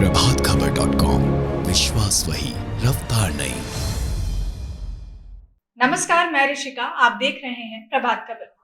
प्रभातखबर.com, विश्वास वही, रफ्तार नहीं। नमस्कार, मैं ऋषिका। आप देख रहे हैं प्रभात खबर।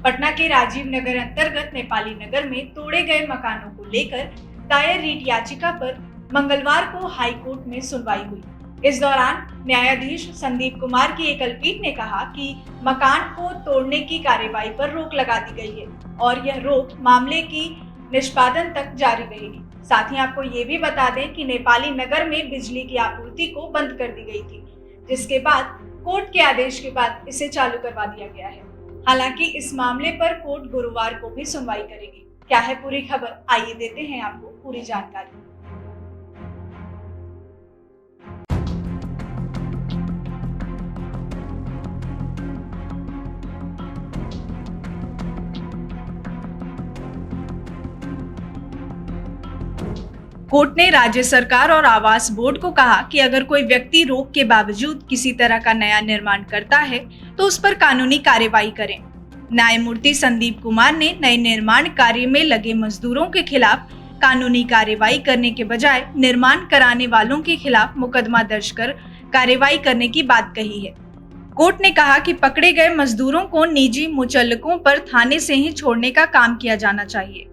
पटना के राजीव नगर अंतर्गत नेपाली नगर में तोड़े गए मकानों को लेकर दायर रीट याचिका पर मंगलवार को हाई कोर्ट में सुनवाई हुई। इस दौरान न्यायाधीश संदीप कुमार की एकल पीठ ने कहा कि मकान को तोड़ने की कार्रवाई पर रोक लगा दी गई है और यह रोक मामले की निष्पादन तक जारी रहेगी। साथ ही आपको ये भी बता दें कि नेपाली नगर में बिजली की आपूर्ति को बंद कर दी गई थी, जिसके बाद कोर्ट के आदेश के बाद इसे चालू करवा दिया गया है। हालांकि इस मामले पर कोर्ट गुरुवार को भी सुनवाई करेगी। क्या है पूरी खबर, आइए देते हैं आपको पूरी जानकारी। कोर्ट ने राज्य सरकार और आवास बोर्ड को कहा कि अगर कोई व्यक्ति रोक के बावजूद किसी तरह का नया निर्माण करता है तो उस पर कानूनी कार्रवाई करें। न्यायमूर्ति संदीप कुमार ने नए निर्माण कार्य में लगे मजदूरों के खिलाफ कानूनी कार्रवाई करने के बजाय निर्माण कराने वालों के खिलाफ मुकदमा दर्ज कर कार्रवाई करने की बात कही है। कोर्ट ने कहा कि पकड़े गए मजदूरों को निजी मुचल्लकों पर थाने से ही छोड़ने का काम किया जाना चाहिए।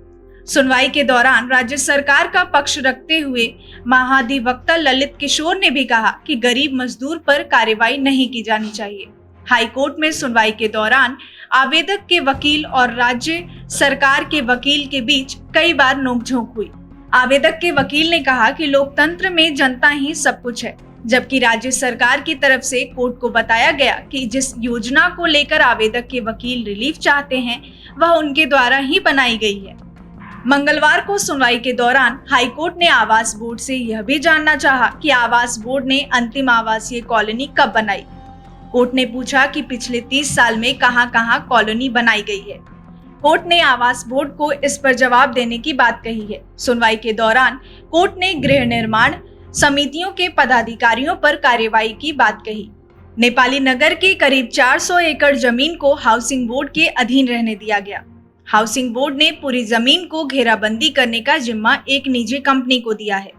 सुनवाई के दौरान राज्य सरकार का पक्ष रखते हुए महाधिवक्ता ललित किशोर ने भी कहा कि गरीब मजदूर पर कार्रवाई नहीं की जानी चाहिए। हाई कोर्ट में सुनवाई के दौरान आवेदक के वकील और राज्य सरकार के वकील के बीच कई बार नोकझोंक हुई। आवेदक के वकील ने कहा कि लोकतंत्र में जनता ही सब कुछ है, जबकि राज्य सरकार की तरफ से कोर्ट को बताया गया कि जिस योजना को लेकर आवेदक के वकील रिलीफ चाहते हैं वह उनके द्वारा ही बनाई गई है। मंगलवार को सुनवाई के दौरान हाईकोर्ट ने आवास बोर्ड से यह भी जानना चाहा कि आवास बोर्ड ने अंतिम आवासीय कॉलोनी कब बनाई। कोर्ट ने पूछा कि पिछले 30 साल में कहां-कहां कॉलोनी बनाई गई है। कोर्ट ने आवास बोर्ड को इस पर जवाब देने की बात कही है। सुनवाई के दौरान कोर्ट ने गृह निर्माण समितियों के पदाधिकारियों पर कार्रवाई की बात कही। नेपाली नगर के करीब 400 एकड़ जमीन को हाउसिंग बोर्ड के अधीन रहने दिया गया। हाउसिंग बोर्ड ने पूरी जमीन को घेराबंदी करने का जिम्मा एक निजी कंपनी को दिया है।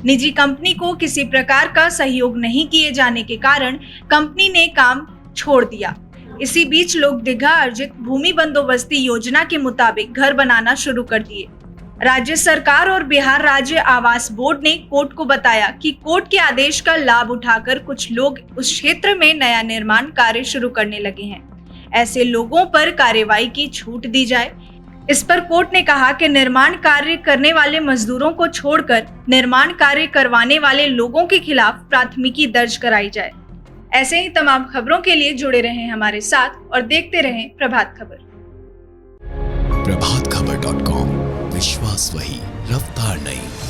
निजी कंपनी को किसी प्रकार का सहयोग नहीं किए जाने के कारण कंपनी ने काम छोड़ दिया। इसी बीच लोग दीर्घा अर्जित भूमि बंदोबस्ती योजना के मुताबिक घर बनाना शुरू कर दिए। राज्य सरकार और बिहार राज्य आवास बोर्ड ने कोर्ट को बताया कि कोर्ट के आदेश का लाभ उठाकर कुछ लोग उस क्षेत्र में नया निर्माण कार्य शुरू करने लगे हैं। ऐसे लोगों पर कार्रवाई की छूट दी जाए। इस पर कोर्ट ने कहा कि निर्माण कार्य करने वाले मजदूरों को छोड़कर निर्माण कार्य करवाने वाले लोगों के खिलाफ प्राथमिकी दर्ज कराई जाए। ऐसे ही तमाम खबरों के लिए जुड़े रहें हमारे साथ और देखते रहें प्रभात खबर। प्रभातखबर.com, विश्वास वही, रफ्तार नहीं।